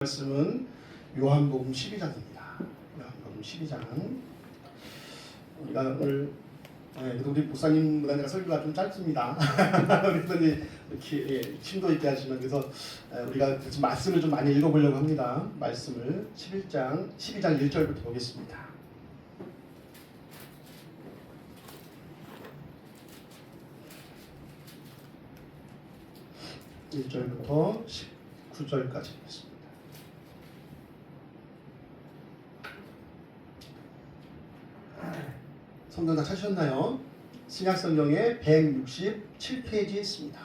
말씀은 요한복음 12장입니다. 요한복음 12장. 우리가 오늘 그래도 우리 목사님보다 내가 설교가 좀 짧습니다. 그랬더니 이렇게 심도 있게 하시면 그래서 우리가 말씀을 좀 많이 읽어보려고 합니다. 말씀을 12장 1절부터 보겠습니다. 1절부터 19절까지 보겠습니다. 성경 다 찾으셨나요? 신약성경의 167페이지에 있습니다.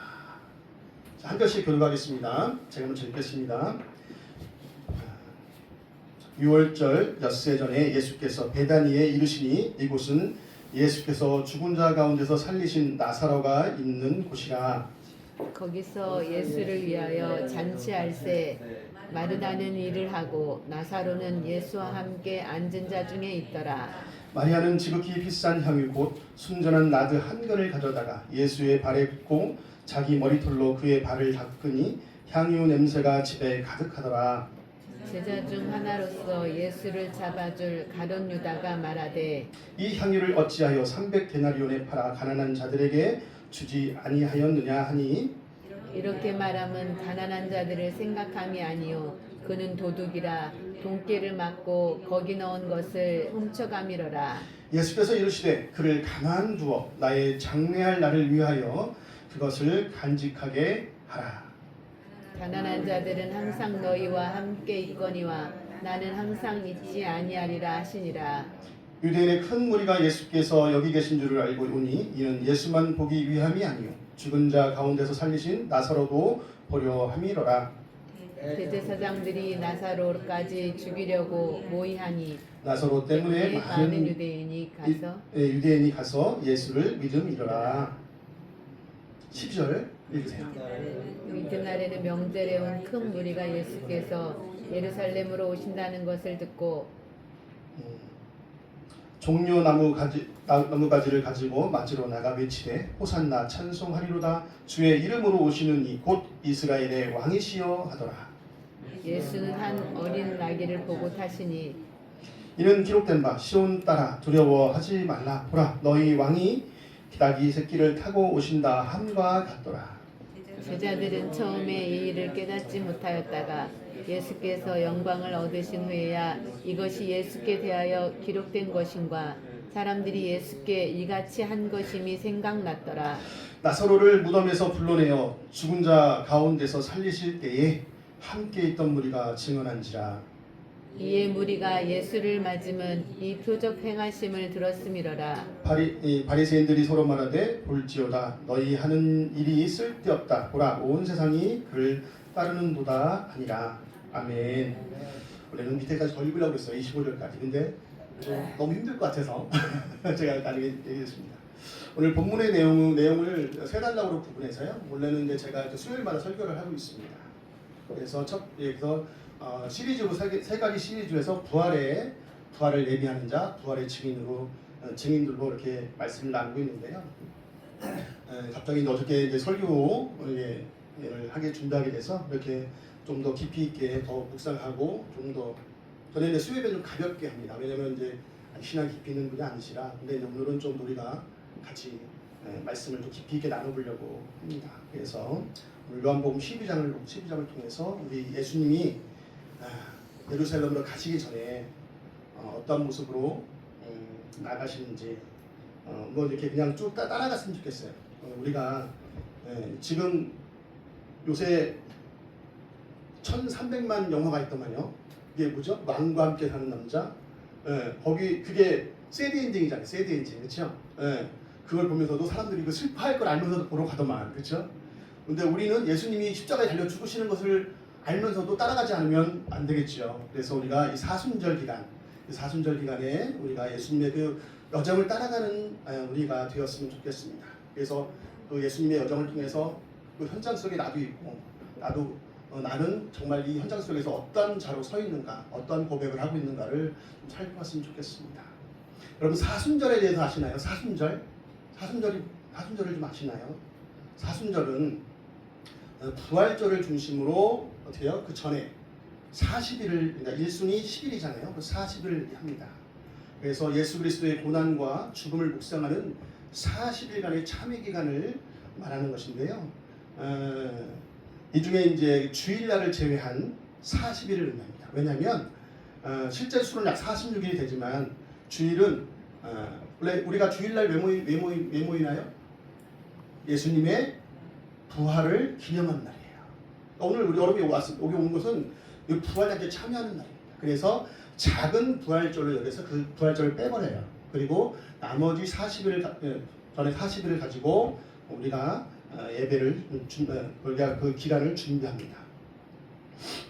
자, 한 절씩 교독하겠습니다. 제가 먼저 읽겠습니다. 6월절 엿새 전에 예수께서 베다니에 이르시니 이곳은 예수께서 죽은 자 가운데서 살리신 나사로가 있는 곳이라. 거기서 예수를 위하여 잔치할세 마르다는 일을 하고 나사로는 예수와 함께 앉은 자 중에 있더라. 마리아는 지극히 비싼 향유 곧 순전한 나드 한 근을 가져다가 예수의 발에 붓고 자기 머리털로 그의 발을 닦으니 향유 냄새가 집에 가득하더라. 제자 중 하나로서 예수를 잡아줄 가룟 유다가 말하되 이 향유를 어찌하여 300데나리온에 팔아 가난한 자들에게 주지 아니하였느냐 하니 이렇게 말함은 가난한 자들을 생각함이 아니요 그는 도둑이라 돈깨를 맞고 거기 넣은 것을 훔쳐가미러라. 예수께서 이르시되 그를 가만 두어 나의 장례할 날을 위하여 그것을 간직하게 하라. 가난한 자들은 항상 너희와 함께 있거니와 나는 항상 있지 아니하리라 하시니라. 유대인의 큰 무리가 예수께서 여기 계신 줄을 알고 오니 이는 예수만 보기 위함이 아니요 죽은 자 가운데서 살리신 나사로도 보려 함이로라. 대제사장들이 나사로까지 죽이려고 모의하니 나사로 때문에 많은 유대인이 가서 예수를 믿음이로라. 10절 읽으세요. 이튿날에는 명절에 온 큰 무리가 예수께서 예루살렘으로 오신다는 것을 듣고 종려 나무가지를 가지고 맞으러 나가 외치되 호산나 찬송하리로다 주의 이름으로 오시는 이 곧 이스라엘의 왕이시여 하더라. 예수는 한 어린 나귀를 보고 타시니 이는 기록된 바 시온 딸아 두려워하지 말라 보라 너희 왕이 기다기 새끼를 타고 오신다 함과 같더라. 제자들은 처음에 이 일을 깨닫지 못하였다가 예수께서 영광을 얻으신 후에야 이것이 예수께 대하여 기록된 것인가 사람들이 예수께 이같이 한 것임이 생각났더라. 나사로를 무덤에서 불러내어 죽은 자 가운데서 살리실 때에 함께 있던 무리가 증언한지라. 이에 무리가 예수를 맞으면 이 표적 행하심을 들었음이러라. 바리새인들이 서로 말하되 볼지어다 너희 하는 일이 쓸데없다 보라 온 세상이 그를 따르는도다 하니라. 아멘. 원래는 밑에까지 더 읽으려고 했어요. 25절까지. 근데 너무 힘들 것 같아서 제가 나중에 얘기했습니다. 오늘 본문의 내용을 세 단락으로 구분해서요. 원래는 이제 제가 수요일마다 설교를 하고 있습니다. 그래서 시리즈로 세 가지 시리즈에서 부활을 예비하는 자, 부활의 증인들로 이렇게 말씀을 나누고 있는데요. 갑자기 어떻게 이제 설교를 하게 준비하게 돼서 이렇게 좀 더 깊이 있게 더 묵상하고 좀 더 저는 이제 수요일에 좀 가볍게 합니다. 왜냐면 이제 신앙 깊이 있는 분이 아니시라. 근데 이제 오늘은 좀 우리가 같이 말씀을 좀 깊이 있게 나눠보려고 합니다. 그래서 오늘 요한복음 12장을 통해서 우리 예수님이 예루살렘으로 가시기 전에 어떤 모습으로 나가시는지 뭐 이렇게 그냥 쭉 따라갔으면 좋겠어요. 우리가 지금 요새 1300만 영화가 있더만요. 이게 뭐죠? 왕과 함께 사는 남자. 거기 그게 새드 엔딩이잖아요. 새드 엔딩, 그렇죠? 그걸 보면서도 사람들이 이거 슬퍼할 걸 알면서도 보러 가더만, 그렇죠? 근데 우리는 예수님이 십자가에 달려 죽으시는 것을 알면서도 따라가지 않으면 안 되겠죠. 그래서 우리가 이 사순절 기간에 우리가 예수님의 그 여정을 따라가는 우리가 되었으면 좋겠습니다. 그래서 그 예수님의 여정을 통해서 그 현장 속에 나도 있고 나는 정말 이 현장 속에서 어떤 자로 서 있는가, 어떤 고백을 하고 있는가를 좀 살펴봤으면 좋겠습니다. 여러분 사순절에 대해서 아시나요? 사순절을 좀 아시나요? 사순절은 부활절을 중심으로 어떻게 해요? 그 전에 40일을, 그러니까 1순위 10일이잖아요. 40일을 합니다. 그래서 예수 그리스도의 고난과 죽음을 묵상하는 40일간의 참회 기간을 말하는 것인데요. 이 중에 이제 주일날을 제외한 40일을 의미합니다. 왜냐하면 실제 수는 약 46일이 되지만 주일은 원래 우리가 주일날 왜 모이나요? 예수님의 부활을 기념하는 날이에요. 오늘 우리 여러분이 여기 온 것은 이 부활절에 참여하는 날입니다. 그래서 작은 부활절을 여기서 그 부활절을 빼버려요. 그리고 나머지 40일을 전에 40일을 가지고 우리가 예배를 우리가 그 기간을 준비합니다.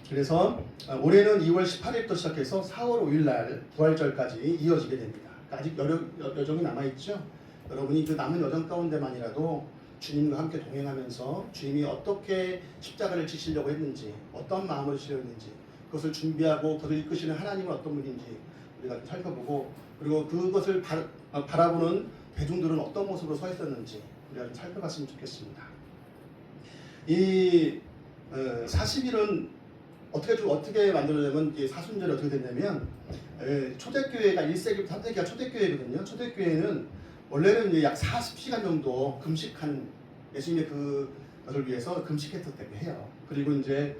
그래서 올해는 2월 18일부터 시작해서 4월 5일 날 부활절까지 이어지게 됩니다. 아직 여정이 남아있죠. 여러분이 그 남은 여정 가운데만이라도 주님과 함께 동행하면서 주님이 어떻게 십자가를 지시려고 했는지, 어떤 마음으로 지시려고 했는지, 그것을 준비하고 그것을 이끄시는 하나님은 어떤 분인지 우리가 살펴보고, 그리고 그것을 바라보는 대중들은 어떤 모습으로 서 있었는지 우리가 좀 살펴봤으면 좋겠습니다. 이 40일은 어떻게 만들어내면 사순절이 어떻게 됐냐면, 초대교회가 1세기부터 3세기가 초대교회거든요. 초대교회는 원래는 약 40시간 정도 금식하는, 예수님의 그것을 위해서 금식했었다고 해요. 그리고 이제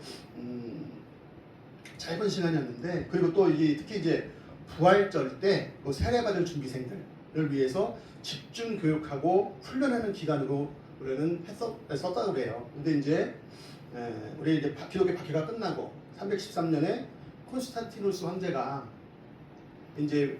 짧은 시간이었는데, 그리고 또 이게 특히 이제 부활절 때 세례받을 준비생들을 위해서 집중 교육하고 훈련하는 기간으로 우리는 썼다고 그래요. 근데 이제 우리 이제 기독교 박해가 끝나고 313년에 콘스탄티누스 황제가 이제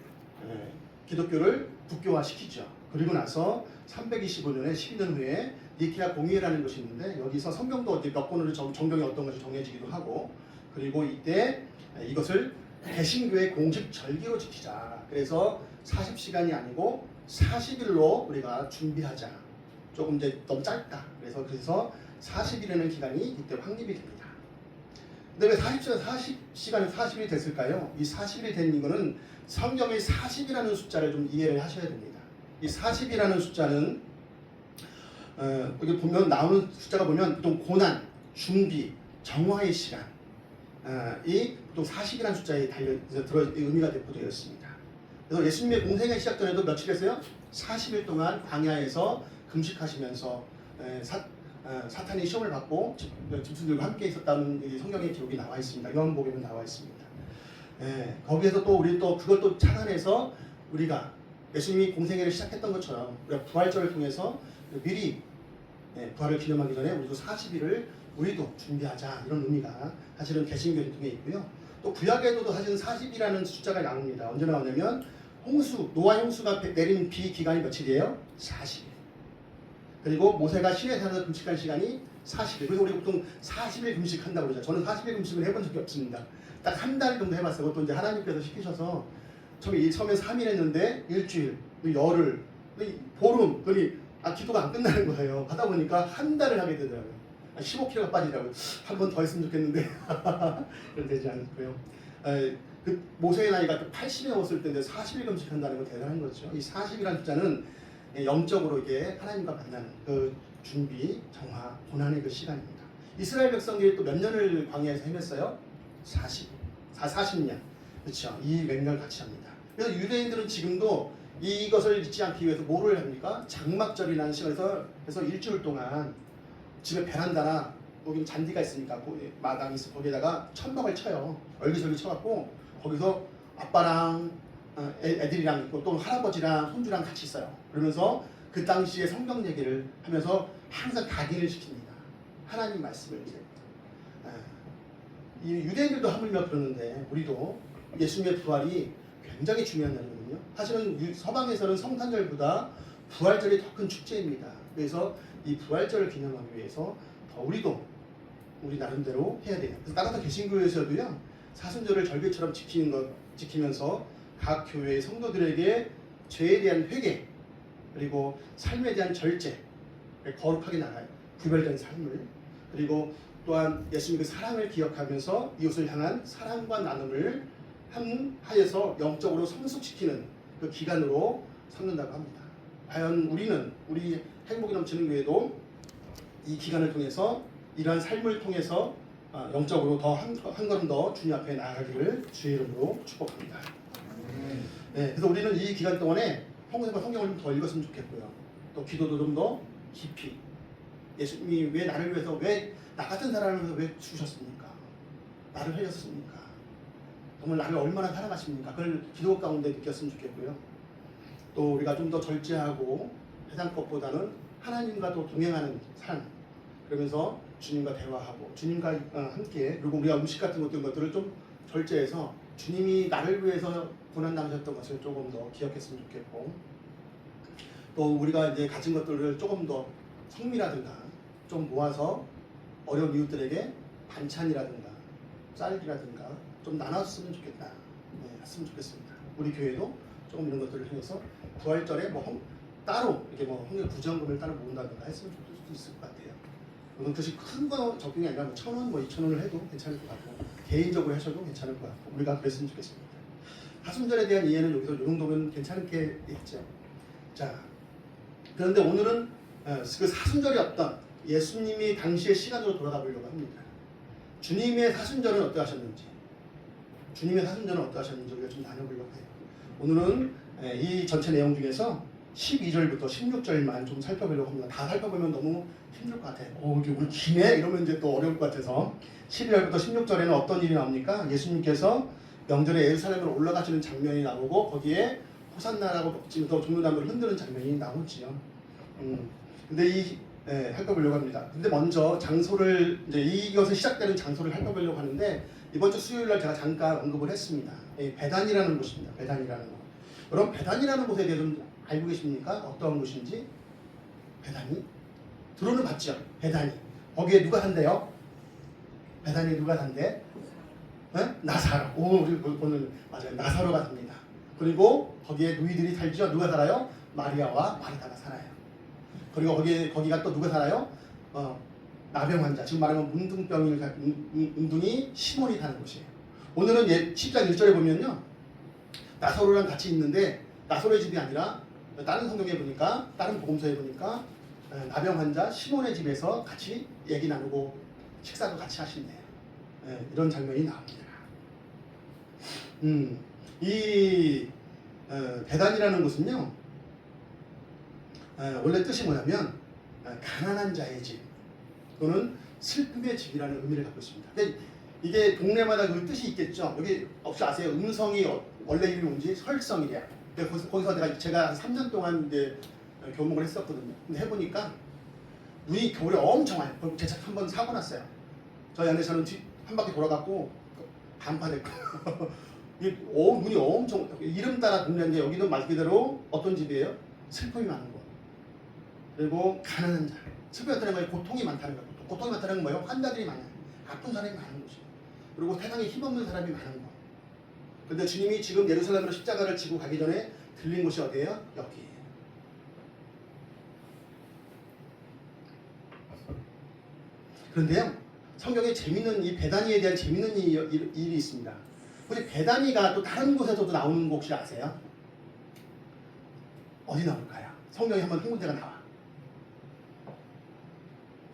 기독교를 국교화시키죠. 그리고 나서 325년에 12년 후에 니케아 공의회라는 것이 있는데, 여기서 성경도 몇 권으로 정경이 어떤 것이 정해지기도 하고, 그리고 이때 이것을 개신교의 공식 절기로 지키자. 그래서 40시간이 아니고 40일로 우리가 준비하자. 조금 이제 너무 짧다. 그래서 40일이라는 기간이 이때 확립이 됩니다. 근데 왜 40시간이 40일이 됐을까요? 이 40일이 된 이거는 성경의 40이라는 숫자를 좀 이해를 하셔야 됩니다. 이 40이라는 숫자는 여기 보면 나오는 숫자가 보면 보통 고난, 준비, 정화의 시간, 이 보통 40이라는 숫자에 의미가 되어 있습니다. 그래서 예수님의 공생의 시작 전에도 며칠 했어요? 40일 동안 광야에서 금식하시면서 사탄이 시험을 받고 짐승들과 함께 있었다는 성경의 기록이 나와 있습니다. 요한복음에 나와 있습니다. 거기에서 또 우리 또 그걸 또 찾아내서 우리가 예수님이 공생애를 시작했던 것처럼 우리가 부활절을 통해서 미리 부활을 기념하기 전에 우리도 40일을 우리도 준비하자, 이런 의미가 사실은 개신교 전통에 있고요. 또 구약에도 사실은 40이라는 숫자가 나옵니다. 언제 나오냐면 노아 홍수가 내린 비 기간이 며칠이에요? 40일. 그리고 모세가 시내산에서 금식한 시간이 40일. 그래서 우리가 보통 40일 금식한다고 그러죠. 저는 40일 금식을 해본 적이 없습니다. 딱 한 달 정도 해봤어요. 그것도 이제 하나님께서 시키셔서 처음에 3일 했는데 일주일, 열흘, 보름, 기도가 안 끝나는 거예요. 하다 보니까 한 달을 하게 되더라고요. 15kg가 빠지더라고요. 한 번 더 했으면 좋겠는데 그런 되지 않고요. 그 모세의 나이가 80이 넘었을 때인데 40일 금식한다는 건 대단한 거죠. 이 40이라는 숫자는 영적으로 이게 하나님과 만나는 그 준비, 정화, 고난의 그 시간입니다. 이스라엘 백성들이 또 몇 년을 광야에서 헤맸어요? 40년. 그렇죠. 이 맹렬 같이 합니다. 그래서 유대인들은 지금도 이것을 잊지 않기 위해서 뭐를 합니까? 장막절이라는 시간에서 일주일 동안 집에 베란다나 여기 잔디가 있으니까 마당이 있어, 거기에다가 천막을 쳐요. 얼기설기 쳐갖고 거기서 아빠랑 애들이랑 있고 또 할아버지랑 손주랑 같이 있어요. 그러면서 그 당시에 성경 얘기를 하면서 항상 각인을 시킵니다. 하나님 말씀을 이제 이 유대인들도 하물며 그러는데 우리도 예수님의 부활이 굉장히 중요한 날이거든요. 사실은 서방에서는 성탄절보다 부활절이 더 큰 축제입니다. 그래서 이 부활절을 기념하기 위해서 더 우리도 우리 나름대로 해야 돼요. 그래서 따라서 개신교에서도요, 사순절을 절기처럼 지키면서 각 교회의 성도들에게 죄에 대한 회개, 그리고 삶에 대한 절제, 거룩하게 나가요. 구별된 삶을. 그리고 또한 예수님의 그 사랑을 기억하면서 이웃을 향한 사랑과 나눔을 하여서 영적으로 성숙시키는 그 기간으로 삼는다고 합니다. 과연 우리 행복이 넘치는 교회도 이 기간을 통해서, 이러한 삶을 통해서 영적으로 더 한 걸음 더 주님 앞에 나아가기를 주의 이름으로 축복합니다. 네, 그래서 우리는 이 기간 동안에 평소에 성경을 좀 더 읽었으면 좋겠고요. 또 기도도 좀 더 깊이 예수님이 왜 나를 위해서 왜 나 같은 사람을 위해서 왜 죽으셨습니까? 나를 살렸습니까? 정말 나를 얼마나 사랑하십니까? 그걸 기도 가운데 느꼈으면 좋겠고요. 또 우리가 좀 더 절제하고 세상 것보다는 하나님과 또 동행하는 삶, 그러면서 주님과 대화하고 주님과 함께, 그리고 우리가 음식 같은 것들을 좀 절제해서 주님이 나를 위해서 고난당하셨던 것을 조금 더 기억했으면 좋겠고, 또 우리가 이제 가진 것들을 조금 더 성미라든가 좀 모아서 어려운 이웃들에게 반찬이라든가 쌀이라든가 좀 나눴으면 좋겠다. 네, 했으면 좋겠습니다. 우리 교회도 조금 이런 것들을 통해서 부활절에 따로 이렇게 헌금 구정금을 따로 모은다든가 했으면 좋을 수도 있을 것 같아요. 물론 그것이 큰 거 적용이 아니라 1,000원, 2,000원을 해도 괜찮을 것 같고, 개인적으로 하셔도 괜찮을 것 같고, 우리가 그랬으면 좋겠습니다. 사순절에 대한 이해는 여기서 이 정도면 괜찮겠죠. 자, 그런데 오늘은 그 사순절이 어떤 예수님이 당시의 시간으로 돌아가 보려고 합니다. 주님의 사순절은 어떠하셨는지, 우리가 좀 나눠보려고 해요. 오늘은 이 전체 내용 중에서 12절부터 16절만 좀 살펴보려고 합니다. 다 살펴보면 너무 힘들 것 같아요. 이게 우리 기네? 이러면 이제 또 어려울 것 같아서 12절부터 16절에는 어떤 일이 나옵니까? 예수님께서 명절에 예루살렘으로 올라가시는 장면이 나오고, 거기에 호산나라고 지금도 종려나무를 흔드는 장면이 나오지요. 근데 살펴보려고 합니다. 근데 먼저 장소를, 이제 이것이 시작되는 장소를 살펴보려고 하는데, 이번 주 수요일 날 제가 잠깐 언급을 했습니다. 베단이라는 곳입니다. 베단이라는 곳. 여러분, 베단이라는 곳에 대해서 좀 알고 계십니까? 어떤 곳인지? 베단이? 들어는 봤죠? 베단이. 거기에 누가 산대요? 베단이 누가 산대? 나사로. 우리 오늘 맞아요. 나사로가 삽니다. 그리고 거기에 누이들이 살죠. 누가 살아요? 마리아와 마르다가 살아요. 그리고 거기가 또 누가 살아요? 나병 환자, 지금 말하면 문둥이 시몬이 사는 곳이에요. 오늘은 10장 1절에 보면요, 나사로랑 같이 있는데, 나사로의 집이 아니라 다른 성경에 보니까, 다른 복음서에 보니까 나병 환자 시몬의 집에서 같이 얘기 나누고 식사도 같이 하신대요. 이런 장면이 나옵니다. 이 베단이라는 곳은요, 원래 뜻이 뭐냐면 가난한 자의 집 또는 슬픔의 집이라는 의미를 갖고 있습니다. 근데 이게 동네마다 그 뜻이 있겠죠. 여기 혹시 아세요? 음성이 원래 이름이 뭔지? 설성이래요. 거기서 제가 3년 동안 이제 교목을 했었거든요. 근데 해보니까 눈이 겨울에 엄청 와요. 제 차 한번 사고 났어요. 저희 아내차는 한 바퀴 돌아갔고 반파됐고 눈이 엄청, 이름 따라 동네인데 여기는 말 그대로 어떤 집이에요? 슬픔이 많은 곳. 그리고 가난한 자. 슬픔이 많다는 거예요. 고통이 많다는 거예요. 고통이 많다는 건 뭐예요? 환자들이 많아요. 아픈 사람이 많은 곳이에요. 그리고 세상에 힘없는 사람이 많은 곳. 근데 주님이 지금 예루살렘으로 십자가를 지고 가기 전에 들린 곳이 어디예요? 여기예요. 그런데요, 성경에 재밌는 이 베다니에 대한 재밌는 일이 있습니다. 혹시 베다니가 또 다른 곳에서도 나오는 거 혹시 아세요? 어디 나올까요? 성경에 한번 한 군데가 나와.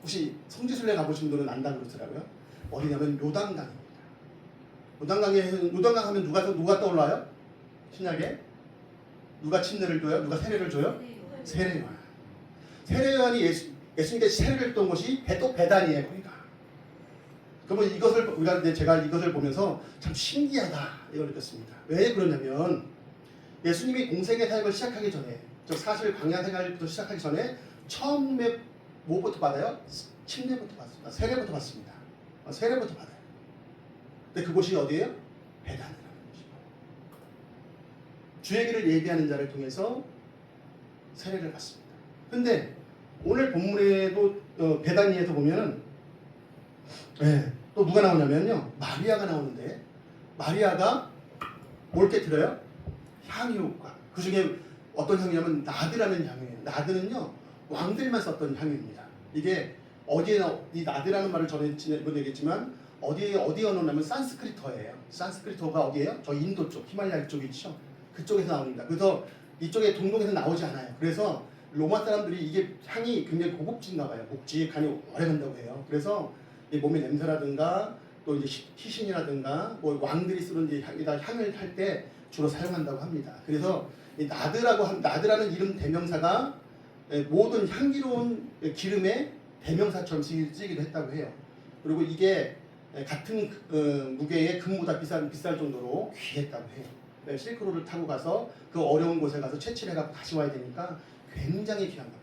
혹시 성지순례 가보신 분들은 안다고 그러더라고요. 어디냐면 요단강입니다. 요단강 하면 누가 떠올라요? 신약에? 누가 침례를 줘요? 누가 세례를 줘요? 세례요한. 세례요한이 예수님께서 세례를 했던 곳이 또 베단이에요, 거기가. 그러면 제가 이것을 보면서 참 신기하다 이걸 느꼈습니다. 왜 그러냐면 예수님이 공생의 사역을 시작하기 전에, 사실 광야 생활부터 시작하기 전에 처음에 뭐부터 받아요? 침례부터 받습니다. 세례부터 받습니다. 세례부터 받아요. 근데 그곳이 어디예요? 베단이라는 곳이에요. 주의 길을 예비하는 자를 통해서 세례를 받습니다. 근데 오늘 본문에도 베다니에서 보면은 또 누가 나오냐면요, 마리아가 나오는데, 마리아가 뭘 깨뜨려요? 향유과. 그 중에 어떤 향이냐면 나드라는 향이에요. 나드는요, 왕들만 썼던 향유입니다. 이게 이 나드라는 말을 전에 이번 얘기했지만 어디 언어냐면 산스크리트어예요. 산스크리트어가 어디예요? 저 인도 쪽, 히말라야 쪽이 있죠. 그쪽에서 나옵니다. 그래서 이쪽에 동독에서 나오지 않아요. 그래서 로마 사람들이 이게 향이 굉장히 고급진가 봐요. 묵직하니 오래 간다고 해요. 그래서 이 몸의 냄새라든가 또 이제 시신이라든가 뭐 왕들이 쓰는 이제 향을 할 때 주로 사용한다고 합니다. 그래서 이 나드라는 이름 대명사가 모든 향기로운 기름의 대명사처럼 쓰기도 했다고 해요. 그리고 이게 같은 무게의 금보다 비쌀 정도로 귀했다고 해요. 실크로를 타고 가서 그 어려운 곳에 가서 채취를 해갖고 다시 와야 되니까 굉장히 귀한 겁니다.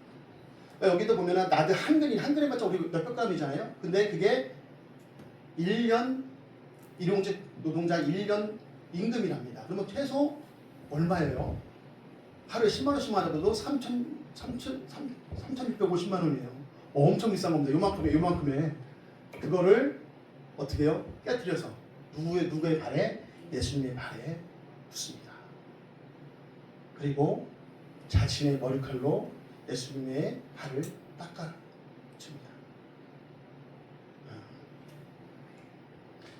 여기도 보면은 나드 한 근해봤자 우리 몇백 g이잖아요. 근데 그게 1년 일용직 노동자 1년 임금이랍니다. 그러면 최소 얼마예요? 하루에 10만 원씩만 하더라도 3,650만 원이에요. 엄청 비싼 겁니다. 요만큼에 그거를 어떻게 해요? 깨뜨려서 누구의 발에? 예수님의 발에 붓습니다. 그리고 자신의 머리칼로 예수님의 발을 닦아줍니다.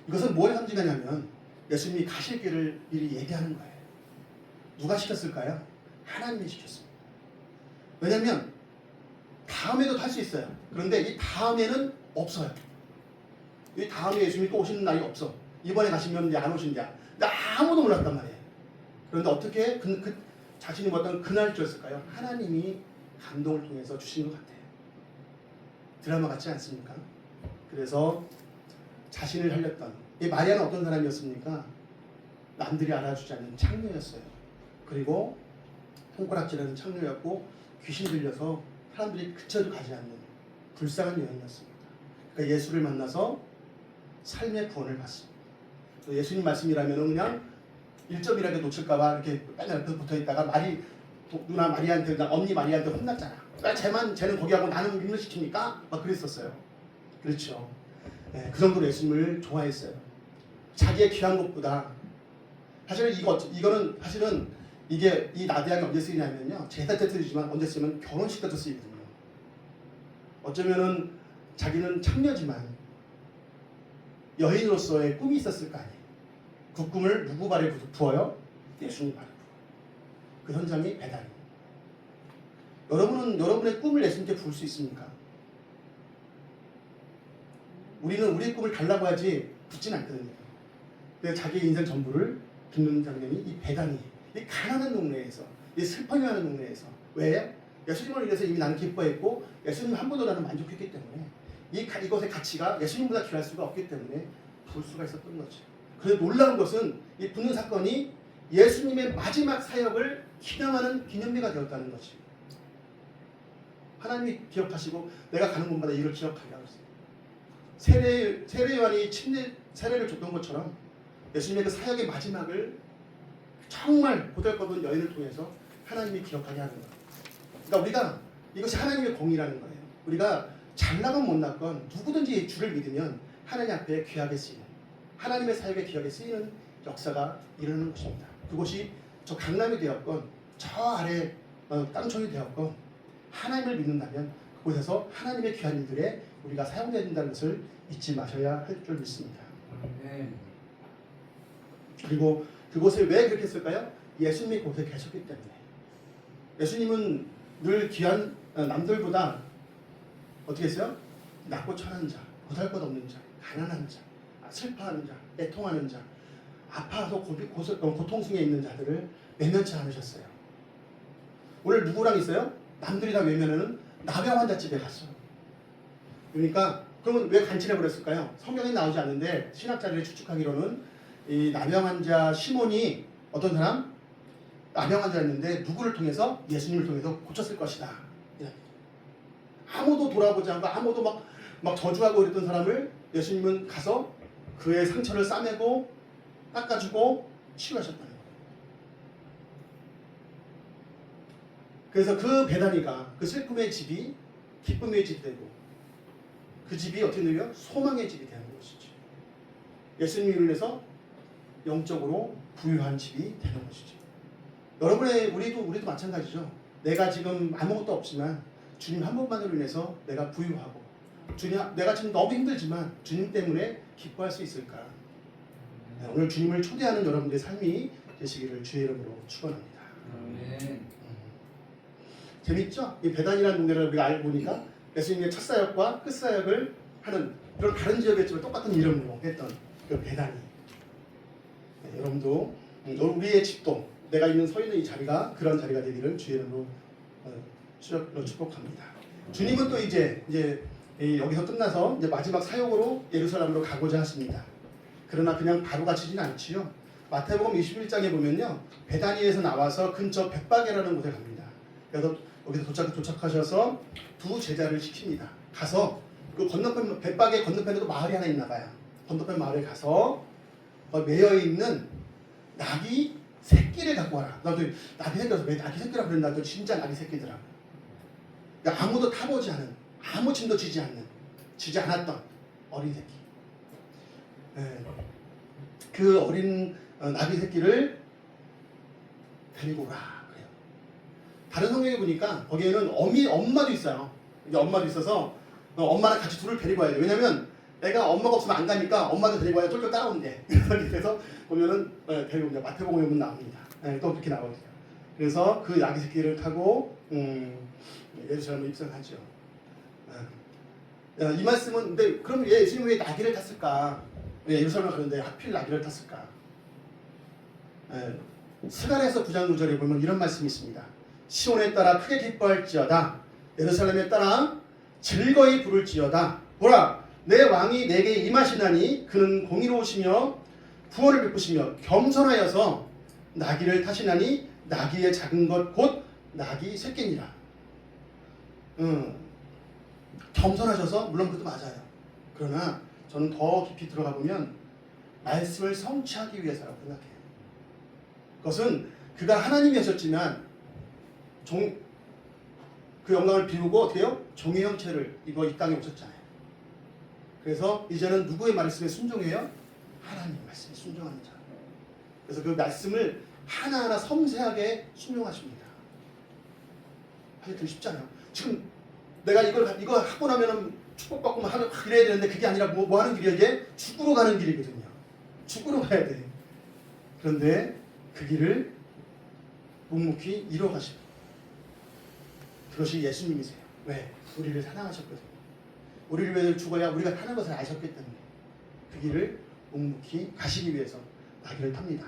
이것은 뭘 상징하냐면 예수님이 가실 길을 미리 얘기하는 거예요. 누가 시켰을까요? 하나님이 시켰습니다. 왜냐하면 다음에도 할 수 있어요. 그런데 이 다음에는 없어요. 이 다음에 예수님이 또 오시는 날이 없어. 이번에 가시면 이제 안 오신다. 아무도 몰랐단 말이에요. 그런데 어떻게 자신이 어떤 그날을 줬을까요? 하나님이 감동을 통해서 주신 것 같아요. 드라마 같지 않습니까? 그래서 자신을 살렸던 이 마리아는 어떤 사람이었습니까? 남들이 알아주지 않는 창녀였어요. 그리고 손가락질하는 창녀였고 귀신 들려서 사람들이 그쳐도 가지 않는 불쌍한 여인이었습니다. 그러니까 예수를 만나서 삶의 구원을 받습니다. 또 예수님 말씀이라면 그냥 1점이라도 놓칠까봐 이렇게 맨날 옆에 붙어있다가 누나 마리아한테 언니 마리아한테 혼났잖아. 쟤는 거기 하고 나는 일을 시킵니까? 막 그랬었어요. 그렇죠. 네, 그 정도로 예수님을 좋아했어요. 자기의 귀한 것보다 사실은 이거는 사실은 이게 이 나대양이 언제 쓰이냐면요. 제사 때 쓰이지만 언제 쓰이면 결혼식 때도 쓰이거든요. 어쩌면은 자기는 창녀지만 여인으로서의 꿈이 있었을 거 아니에요. 그 꿈을 누구 발에 부어요? 예수님 발에 부어요. 그 현장이 배달이에요. 여러분은 여러분의 꿈을 예수님께 부을 수 있습니까? 우리는 우리의 꿈을 달라고 하지 붙진 않거든요. 그래서 자기의 인생 전부를 빚는 장면이 이 배단이, 이 가난한 동네에서, 이 슬퍼해하는 동네에서. 왜? 예수님을 위해서 이미 나는 기뻐했고 예수님 한 번도 나는 만족했기 때문에 이것의 가치가 예수님보다 귀할 수가 없기 때문에 부을 수가 있었던 거죠. 그런데 놀라운 것은 이 붙는 사건이 예수님의 마지막 사역을 기념하는 기념비가 되었다는 거지. 하나님이 기억하시고 내가 가는 곳마다 이를 기억하게 하고 있어요. 세례요한이 세례를 줬던 것처럼 예수님의 그 사역의 마지막을 정말 보잘것없는 여인을 통해서 하나님이 기억하게 하는 거예요. 그러니까 우리가 이것이 하나님의 공이라는 거예요. 우리가 잘나건 못나건 누구든지 주를 믿으면 하나님 앞에 귀하게 쓰이는, 하나님의 사역에 귀하게 쓰이는 역사가 일어나는 것입니다. 그것이 저 강남이 되었건 저 아래 땅촌이 되었건 하나님을 믿는다면 그곳에서 하나님의 귀한 일들에 우리가 사용되어야 된다는 것을 잊지 마셔야 할 줄 믿습니다. 그리고 그곳에 왜 그렇게 했을까요? 예수님이 그곳에 계셨기 때문에. 예수님은 늘 귀한 남들보다 어떻게 했어요? 낮고 천한 자, 보잘것없는 자, 가난한 자, 슬퍼하는 자, 애통하는 자, 아파서 고통 중에 있는 자들을 외면치 않으셨어요. 오늘 누구랑 있어요? 남들이 다 외면하는 나병 환자 집에 갔어요. 그러니까 그러면 왜 간치려 그랬을까요? 성경에 나오지 않는데 신학자들이 추측하기로는 이 나병 환자 시몬이 어떤 사람? 나병 환자였는데 누구를 통해서? 예수님을 통해서 고쳤을 것이다. 아무도 돌아보지 않고 아무도 막 저주하고 그랬던 사람을 예수님은 가서 그의 상처를 싸매고 닦아주고 치유하셨다는 거예요. 그래서 그 베다니가 그 슬픔의 집이 기쁨의 집이 되고 그 집이 어떻게 되면 소망의 집이 되는 것이죠. 예수님을 위해서 영적으로 부유한 집이 되는 것이죠. 우리도 마찬가지죠. 내가 지금 아무것도 없지만 주님 한 분만으로 인해서 내가 부유하고 내가 지금 너무 힘들지만 주님 때문에 기뻐할 수 있을까? 오늘 주님을 초대하는 여러분들의 삶이 되시기를 주의 이름으로 축원합니다. 재밌죠? 이 베단이라는 동네를 우리가 알고 보니까 예수님의 첫 사역과 끝 사역을 하는 그런 다른 지역이었지만 똑같은 이름으로 했던 그 베다니. 여러분도 우리의 집도 내가 서 있는 이 자리가 그런 자리가 되기를 주의 이름으로 축복합니다. 주님은 또 이제 여기서 끝나서 이제 마지막 사역으로 예루살렘으로 가고자 하십니다. 그러나 그냥 바로 가시진 않지요. 마태복음 21장에 보면요, 베다니에서 나와서 근처 벳바게라는 곳에 갑니다. 그래서 여기서 도착하셔서 두 제자를 시킵니다. 가서 그 건너편 벳바게 건너편에도 마을이 하나 있나 봐요. 건너편 마을에 가서 매여 있는 나귀 새끼를 갖고 와라. 나도 나귀 새끼라서 왜 나귀 새끼라 그랬나? 또 진짜 나귀 새끼더라고. 그러니까 아무도 타보지 않은, 아무 짐도 지지 않았던 어린 새끼. 그 어린 나귀 새끼를 데리고 오라 그래요. 다른 성경에 보니까 거기에는 엄마도 있어요. 이제 엄마도 있어서 엄마랑 같이 둘을 데리고 와야 돼. 왜냐면 애가 엄마가 없으면 안 가니까 엄마도 데리고 와야 쫄쫄 따라온대. 그래서 보면은 데리고 옵니다. 마태복음에 보면 나옵니다. 또 그렇게 나오죠. 그래서 그 나귀 새끼를 타고 예루살렘에 입성하죠. 이 말씀은 근데 그럼 예수님 왜 나귀를 탔을까? 왜 예루살렘을 가는데 하필 나귀를 탔을까? 스가랴서 9장 9절에 보면 이런 말씀이 있습니다. 시온에 따라 크게 기뻐할지어다. 예루살렘에 따라 즐거이 부를지어다. 보라, 내 왕이 내게 임하시나니 그는 공의로우시며 구원을 베푸시며 겸손하여서 나귀를 타시나니 나귀의 작은 것 곧 나귀 새끼니라. 겸손하셔서 물론 그것도 맞아요. 그러나 저는 더 깊이 들어가 보면 말씀을 성취하기 위해서라고 생각해요. 그것은 그가 하나님이셨지만 그 영광을 비우고 어떻게 해요? 종의 형체를 입어 이 땅에 오셨잖아요. 그래서 이제는 누구의 말씀에 순종해요? 하나님 말씀에 순종하는 자. 그래서 그 말씀을 하나하나 섬세하게 순종하십니다. 하여튼 쉽잖아요. 지금 내가 이거 하고 나면은 축복받고 이래야 되는데 그게 아니라 뭐 하는 길이야 이게? 죽으러 가는 길이거든요. 죽으러 가야 돼. 그런데 그 길을 묵묵히 이뤄가시고 그것이 예수님이세요. 왜? 우리를 사랑하셨거든요. 우리를 위해 죽어야 우리가 사는 것을 아셨기 때문에 그 길을 묵묵히 가시기 위해서 나귀를 탑니다.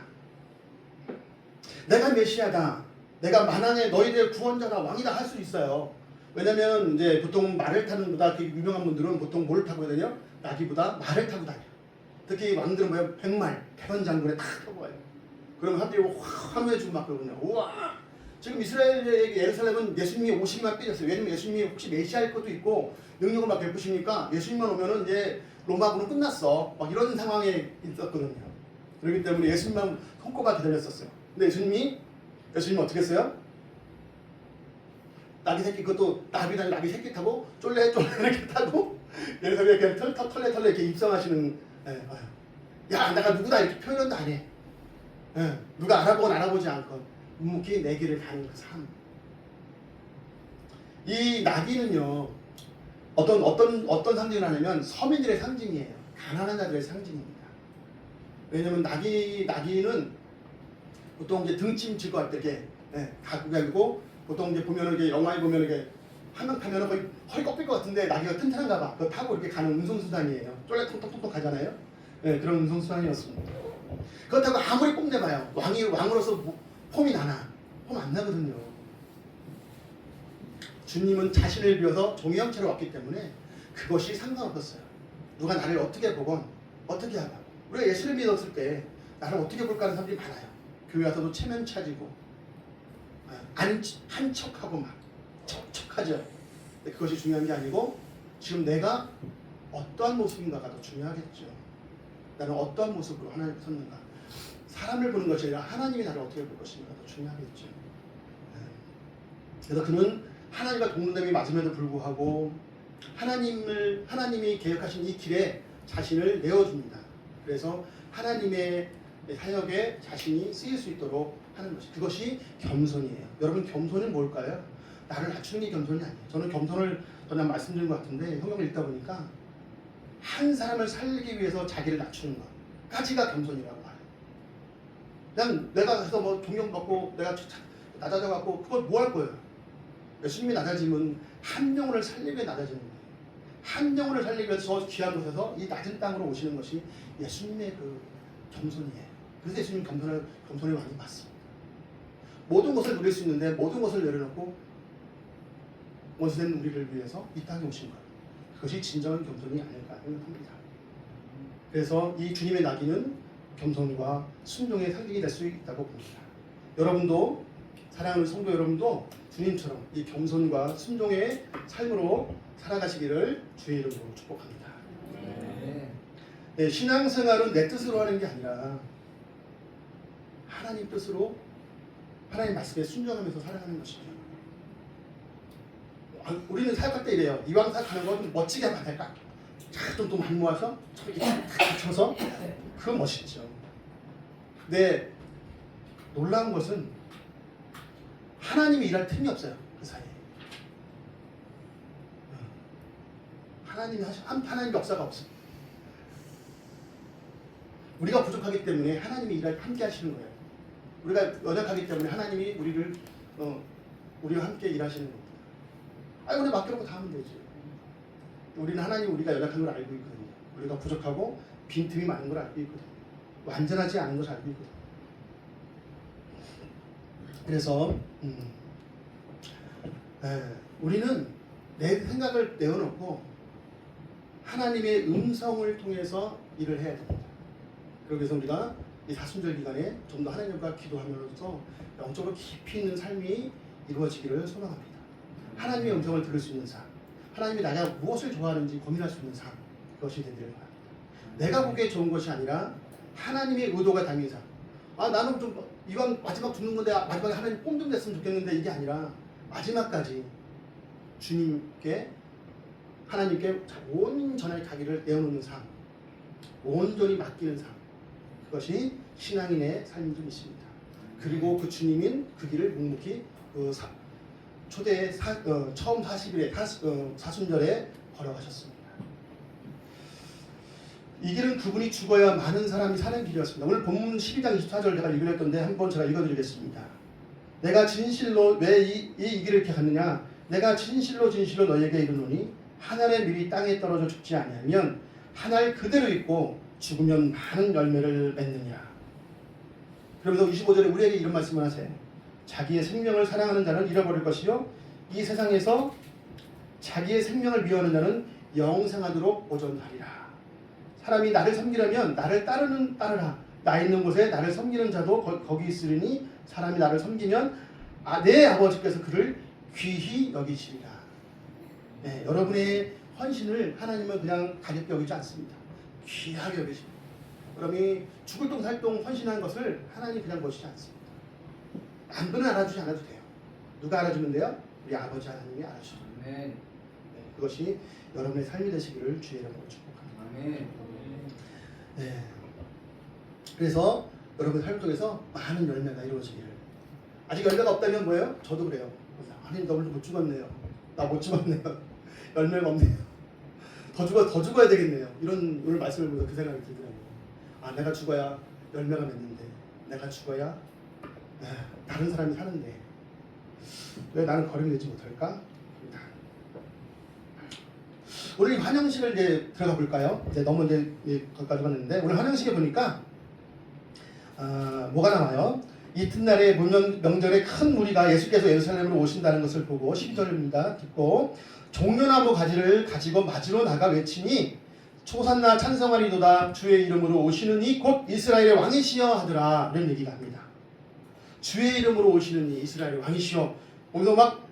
내가 메시아다. 내가 만왕의 너희들 구원자다, 왕이다 할 수 있어요. 왜냐면 이제 보통 말을 타는 보다 그 유명한 분들은 보통 뭘 타고 다녀요? 나귀보다 말을 타고 다녀요. 특히 왕들은 뭐예요? 백말, 백원장군에 탁 타고 와요. 그러면 사람들이 환호해 주고 막 그러거든요. 우와! 지금 이스라엘의 예루살렘은 예수님이 오시기만 삐졌어요. 왜냐면 예수님이 혹시 메시아일 것도 있고 능력을 막 베푸시니까 예수님만 오면은 이제 로마군은 끝났어. 막 이런 상황에 있었거든요. 그렇기 때문에 예수님만 손꼽아 기다렸었어요. 근데 예수님이 어떻게 했어요? 나귀 새끼 그것도 나귀 새끼 타고 쫄래 이렇게 타고 예루살렘에 그냥 털레 이렇게 입성하시는. 야 내가 누구다 이렇게 표현도 안 해. 누가 알아보건 알아보지 않건 묵묵히 내 길을 가는 그 삶. 이 나귀는요 어떤 상징을 하냐면 서민들의 상징이에요. 가난한 자들의 상징입니다. 왜냐면 나귀는 보통 이제 등짐 지고 할 때 이렇게 갖고 가지고 보통 이제 보면은 이게 영화에 보면 이게 한 명 타면은 거의 허리 꺾일 것 같은데 나귀가 튼튼한가 봐. 그거 타고 이렇게 가는 운송수단이에요. 쫄래 통통통 가잖아요. 그런 운송수단이었습니다. 그렇다고 아무리 뽐내봐요. 왕으로서 폼이 나나? 폼 안 나거든요. 주님은 자신을 비워서 종의 형체로 왔기 때문에 그것이 상관없었어요. 누가 나를 어떻게 보건 어떻게 하건. 우리가 예수를 믿었을 때 나를 어떻게 볼까 하는 사람들이 많아요. 교회 와서도 체면 차지고 한 척하고 막 척척하죠. 근데 그것이 중요한 게 아니고 지금 내가 어떠한 모습인가가 더 중요하겠죠. 나는 어떠한 모습으로 하나님 앞에 섰는가. 사람을 보는 것이 아니라 하나님이 나를 어떻게 볼 것인가가 더 중요하겠죠. 그래서 그는 하나님과 동등됨이 맞음에도 불구하고 하나님이 계획하신 이 길에 자신을 내어줍니다. 그래서 하나님의 사역에 자신이 쓰일 수 있도록 하는 것이 그것이 겸손이에요. 여러분 겸손이 뭘까요? 나를 낮추는 게 겸손이 아니에요. 저는 겸손을 그냥 말씀드린 것 같은데 성경을 읽다 보니까 한 사람을 살리기 위해서 자기를 낮추는 것까지가 겸손이라고 말해요. 그냥 내가 가서 뭐 존경받고 내가 낮아져갖고 그걸 뭐 할 거예요? 예수님이 낮아지면 한 영혼을 살리기 위해 낮아지는 거예요. 한 영혼을 살리기 위해서 저 귀한 곳에서 이 낮은 땅으로 오시는 것이 예수님의 그 겸손이에요. 그래서 예수님 겸손을 많이 받습니다. 모든 것을 누릴 수 있는데 모든 것을 내려놓고 원수된 우리를 위해서 이 땅에 오신 것. 그것이 진정한 겸손이 아닐까 생각합니다. 그래서 이 주님의 나귀는 겸손과 순종의 상징이 될 수 있다고 봅니다. 여러분도 사랑하는 성도 여러분도 주님처럼 이 겸손과 순종의 삶으로 살아가시기를 주의 이름으로 축복합니다. 네, 신앙생활은 내 뜻으로 하는 게 아니라 하나님 뜻으로 하나님 말씀에 순종하면서 살아가는 것이죠. 우리는 사역할 때 이래요. 이왕 사역하는 거 좀 멋지게 하면 안 될까? 좀 많이 모아서 저기 탁 쳐서 그건 멋있죠. 근데 놀라운 것은 하나님이 일할 틈이 없어요. 그 사이에 하나님의 역사가 없어요. 우리가 부족하기 때문에 하나님이 일할 함께 하시는 거예요. 우리가 연약하기 때문에 하나님이 우리와 함께 일하시는 겁니다. 우리 맡겨놓고 다 하면 되지. 우리는 하나님 우리가 연약한 걸 알고 있거든요. 우리가 부족하고 빈틈이 많은 걸 알고 있거든요. 완전하지 않은 것을 알고 있거든요. 그래서 우리는 내 생각을 내어놓고 하나님의 음성을 통해서 일을 해야 됩니다. 그래서 우리가 이 사순절 기간에 좀 더 하나님과 기도하면서 영적으로 깊이 있는 삶이 이루어지기를 소망합니다. 하나님의 음성을 들을 수 있는 삶, 하나님이 내가 무엇을 좋아하는지 고민할 수 있는 삶, 그것이 되기를 바랍니다. 내가 보기에 좋은 것이 아니라 하나님의 의도가 담긴 삶. 나는 좀 이왕 마지막 죽는 건데 마지막에 하나님 뽕 좀 냈으면 좋겠는데 이게 아니라 마지막까지 주님께 하나님께 온전하게 자기를 내어놓는 삶, 온전히 맡기는 삶, 그것이 신앙인의 삶인 줄 믿습니다. 그리고 그 주님인 그 길을 묵묵히 처음 40일에 사순절에 걸어가셨습니다. 이 길은 그분이 죽어야 많은 사람이 사는 길이었습니다. 오늘 본문 12장 24절 제가 읽으랬던데 한번 제가 읽어드리겠습니다. 내가 진실로 왜 이 길을 이렇게 갔느냐? 내가 진실로 너희에게 이르노니 한 알의 밀이 땅에 떨어져 죽지 아니하면 한 알 그대로 있고 죽으면 많은 열매를 맺느니라. 그러면서 25절에 우리에게 이런 말씀을 하세요. 자기의 생명을 사랑하는 자는 잃어버릴 것이요 이 세상에서 자기의 생명을 미워하는 자는 영생하도록 보존하리라. 사람이 나를 섬기려면 나를 따르라. 나 있는 곳에 나를 섬기는 자도 거기 있으리니 사람이 나를 섬기면 내 아버지께서 그를 귀히 여기시리라. 네, 여러분의 헌신을 하나님은 그냥 가볍게 여기지 않습니다. 귀하게 여기십니다. 그러니 죽을 동 살 동 헌신한 것을 하나님 그냥 보시지 않습니다. 남들은 알아주지 않아도 돼요. 누가 알아주면 돼요? 우리 아버지 하나님이 알아주십니다. 네, 그것이 여러분의 삶이 되시기를 주의 이름으로 축복합니다. 아멘. 네. 그래서 여러분 삶 속에서 많은 열매가 이루어지기를. 아직 열매가 없다면 뭐예요? 저도 그래요. 하나님 나 오늘 못 죽었네요. 나 못 죽었네요. 열매가 없네요. 더 죽어야 되겠네요. 이런 오늘 말씀을 보면서 그 생각이 들더라고요. 내가 죽어야 열매가 맺는데, 내가 죽어야 다른 사람이 사는데 왜 나는 거름이 되지 못할까? 오늘 환영식을 이제 들어가 볼까요? 이제 너무 거기까지 갔는데 오늘 환영식에 보니까 뭐가 나와요? 이튿날에 명절에 큰 무리가 예수께서 예루살렘으로 오신다는 것을 보고 12절입니다. 듣고 종려나무 가지를 가지고 맞으러 나가 외치니 초산나 찬송하리도다 주의 이름으로 오시는 이 곧 이스라엘의 왕이시여 하더라. 이런 얘기가 합니다. 주의 이름으로 오시는 이 이스라엘의 왕이시여. 거기서 막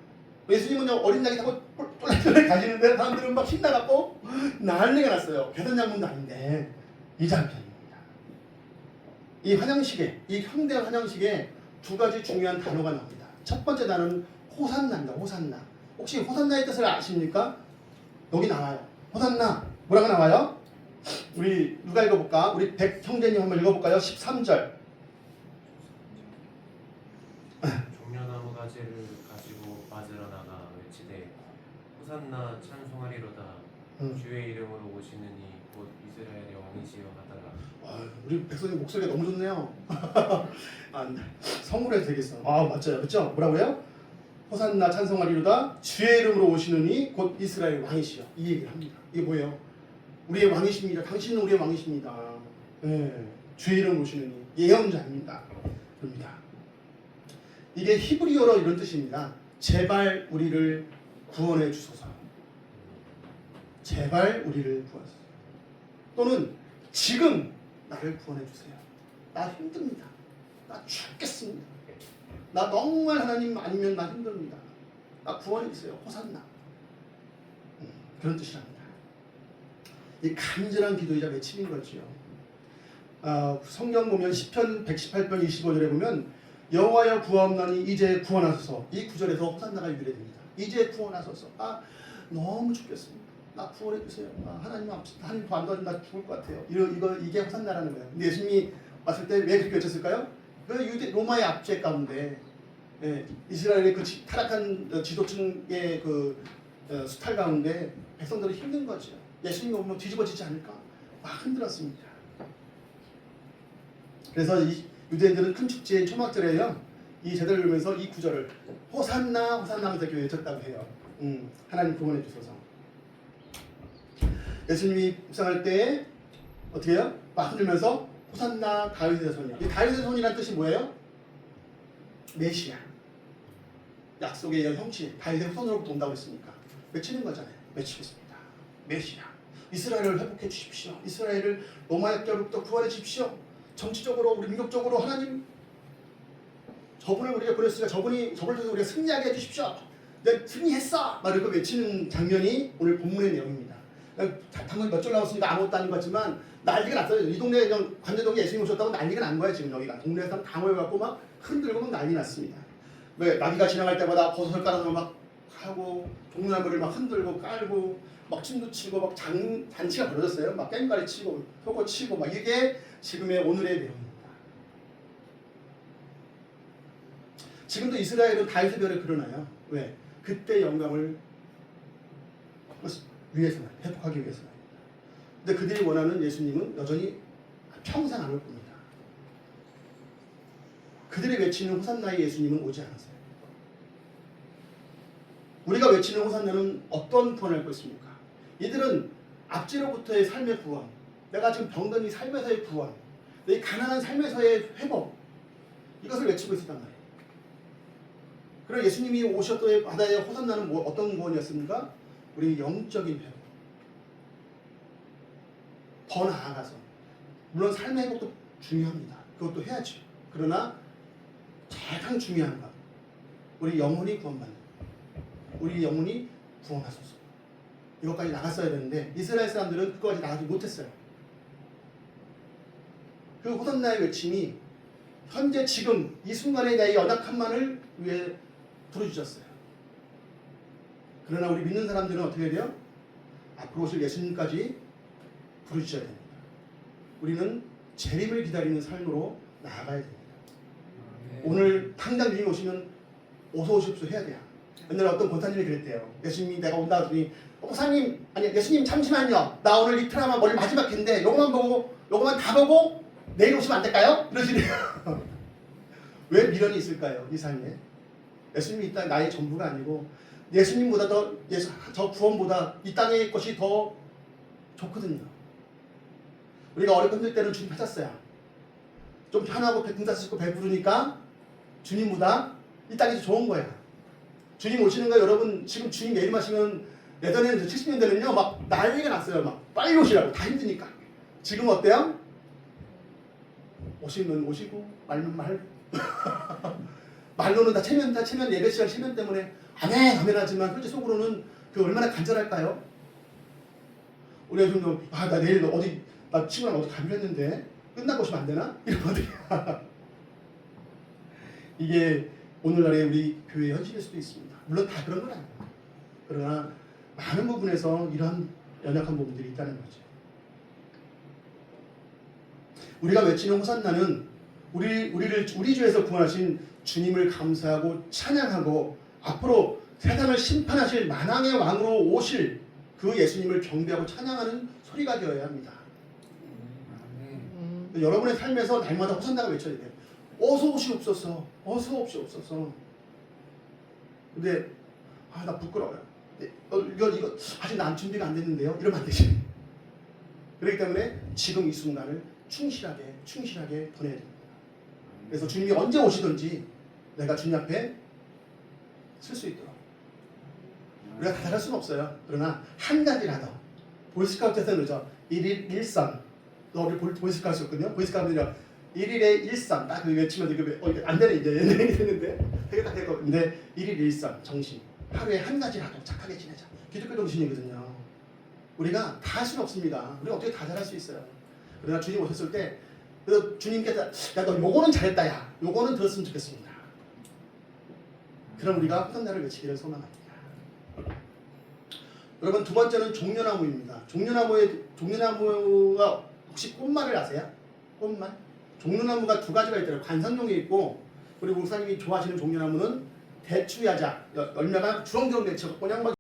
예수님은 어린 양이 타고 똘똘똘 가시는데 사람들은 막 신나갖고 난리가 났어요. 계산장문도 아닌데 이 장편입니다. 이 환영식에, 이 현대 환영식에 두 가지 중요한 단어가 나옵니다. 첫 번째 단어는 호산나입니다. 호산나. 혹시 호산나의 뜻을 아십니까? 여기 나와요. 호산나. 뭐라고 나와요? 우리 누가 읽어볼까? 우리 백 형제님 한번 읽어볼까요? 13절. 종려나무 가지를 가지고 맞으러 나가 외치되 호산나 찬송하리로다 주의 이름으로 오시는 이 곧 이스라엘의 왕이시여 하다가. 우리 백성님 목소리가 너무 좋네요. 성으로 해도 되겠어. 맞아요. 그렇죠? 뭐라고요? 호산나 찬송하리로다 주의 이름으로 오시느니 곧 이스라엘 왕이시여. 이 얘기를 합니다. 이게 뭐예요? 우리의 왕이십니다. 당신은 우리의 왕이십니다. 네, 주의 이름으로 오시느니 예언자입니다. 그럽니다. 이게 히브리어로 이런 뜻입니다. 제발 우리를 구원해 주소서. 제발 우리를 구하소서. 또는 지금 나를 구원해 주세요. 나 힘듭니다. 나 죽겠습니다. 나 정말 하나님 아니면 나 힘듭니다. 나 구원해 주세요. 호산나. 그런 뜻이랍니다. 이 간절한 기도이자 외침인 거지요. 성경 보면 시편 118편 25절에 보면 여호와여 구하옵나니 이제 구원하소서. 이 구절에서 호산나가 유래됩니다. 이제 구원하소서. 너무 죽겠습니다. 나 구원해 주세요. 하나님 더 안 도와주면 나 죽을 것 같아요. 이게 호산나라는 거예요. 근데 예수님이 왔을 때 왜 그렇게 외쳤을까요? 그 유대 로마의 압제 가운데 이스라엘의 그 타락한 지도층의 그 수탈 가운데 백성들은 힘든 거죠. 예수님이 오면 뒤집어지지 않을까 막 흔들었습니다. 그래서 이 유대인들은 큰 축제인 초막절에요. 이 제대를 누르면서 이 구절을 호산나 호산나 하면서 외쳤다고 해요. 하나님 구원해 주소서. 예수님이 묵상할 때 어떻게 해요? 막 흔들면서 호산나 다윗의 손이요. 이 다윗의 손이라는 뜻이 뭐예요? 메시아. 약속의 형치, 다윗의 후손으로부터 온다고 했으니까 외치는 거잖아요. 외치고 있습니다. 메시아. 이스라엘을 회복해 주십시오. 이스라엘을 로마의 뼈로부터 구원해 주십시오. 정치적으로 우리 민족적으로 하나님 저분을 우리가 보냈으니까 저분을 통해서 우리가 승리하게 해주십시오. 내가 승리했어! 막 이렇게 외치는 장면이 오늘 본문의 내용입니다. 방금 몇 절 나왔으니까 아무것도 아닌 것 같지만 난리가 났어요. 이 동네에 관제동에 예수님 오셨다고 난리가 난 거야. 지금 여기가 동네에서 다 모여갖고 막 흔들고 막 난리 났습니다. 왜 나비가 지나갈 때마다 버섯을 깔아서 막 하고 종나무를 막 흔들고 깔고 막 춤도 치고 막 잔치가 벌어졌어요. 막 깽가리 치고 효고 치고 막 이게 지금의 오늘의 내용입니다. 지금도 이스라엘은 다윗의 별을 그려놔요. 왜? 그때 영광을 위해서만 회복하기 위해서만. 근데 그들이 원하는 예수님은 여전히 평생 안 올 겁니다. 그들이 외치는 호산나의 예수님은 오지 않았어요. 우리가 외치는 호산나는 어떤 구원을 할 것입니까? 이들은 앞지로부터의 삶의 구원, 내가 지금 병든 이 삶에서의 구원, 내 가난한 삶에서의 회복, 이것을 외치고 있었단 말이에요. 그리고 예수님이 오셨던 바다의 호산나는 어떤 구원이었습니까? 우리 영적인 회복. 더 나아가서 물론 삶의 회복도 중요합니다. 그것도 해야죠. 그러나 가장 중요한 건 우리 영혼이 구원받는, 우리 영혼이 구원하소서. 이것까지 나갔어야 되는데 이스라엘 사람들은 그것까지 나가지 못했어요. 그 호산나의 외침이 현재 지금 이 순간에 내 연약함만을 위해 부르짖었어요. 그러나 우리 믿는 사람들은 어떻게 해야 돼요? 앞으로 오실 예수님까지 부르짖어야 됩니다. 우리는 재림을 기다리는 삶으로 나아가야 됩니다. 오늘 당장 주님 오시면 어서 오십시오 해야 돼요. 옛날에 어떤 권사님이 그랬대요. 예수님이 내가 온다 하더니 목사님, 아니 예수님 잠시만요. 나 오늘 이 드라마 머리 마지막 회인데 요거만 보고 요거만 다 보고 내일 오시면 안 될까요? 이러시네요. 왜 미련이 있을까요? 이 삶에. 예수님이 이 땅 나의 전부가 아니고 예수님보다 저 구원보다 이 땅의 것이 더 좋거든요. 우리가 어렵고 힘들 때는 주님 찾았어요. 좀 편하고 등사 쓰고 배부르니까 주님보다 이 땅이 좋은 거예요. 주님 오시는 거 여러분 지금 주님 내일 마시면 예전에는 70년대는요 막 난리가 났어요. 막 빨리 오시라고 다 힘드니까. 지금 어때요? 오시면 오시고 말면 말. 말로는 다 체면 예배 시간 체면 때문에 아멘 하지만 솔직히 속으로는 그 얼마나 간절할까요? 우리 요즘도 나 내일 어디 나 친구랑 어디 가기로 했는데 끝나고 오시면 안 되나? 이러거든요. 이게 오늘날의 우리 교회의 현실일 수도 있습니다. 물론 다 그런 건 아니에요. 그러나 많은 부분에서 이러한 연약한 부분들이 있다는 거죠. 우리가 외치는 호산나는 우리 주에서 구원하신 주님을 감사하고 찬양하고 앞으로 세상을 심판하실 만왕의 왕으로 오실 그 예수님을 경배하고 찬양하는 소리가 되어야 합니다. 여러분의 삶에서 날마다 호산나가 외쳐야 돼요. 어서 오시옵소서. 어서 오시옵소서. 근데 나 부끄러워요. 이거 아직 난 준비가 안 됐는데요. 이러면 안 되지. 그렇기 때문에 지금 이 순간을 충실하게 보내야 됩니다. 그래서 주님이 언제 오시든지 내가 주님 앞에 쓸 수 있도록. 우리가 다 잘할 수는 없어요. 그러나 한 가지라도 보이스카우트에서는 그죠. 1일 1선. 우리 보이스카우트였거든요. 보이스카우트는요. 1일에 1선 딱 외치면 이게 안 되네 이제 옛날에 됐는데 되게 딱 됐고 근데 1일 1선 정신. 하루에 한 가지라도 착하게 지내자. 기독교 정신이거든요. 우리가 다 할 수는 없습니다. 우리가 어떻게 다 잘할 수 있어요. 그러나 주님 오셨을 때 그래서 주님께서 야 너 요거는 잘했다 야 요거는 들었으면 좋겠습니다. 그럼 우리가 호산나를 외치기를 소망합니다. 여러분 두 번째는 종려나무입니다. 종려나무가 혹시 꽃말을 아세요? 꽃말? 종려나무가 두 가지가 있더라고요. 관상용이 있고 그리고 목사님이 좋아하시는 종려나무는 대추야자 열매가 주렁주렁 맺혀 그냥 막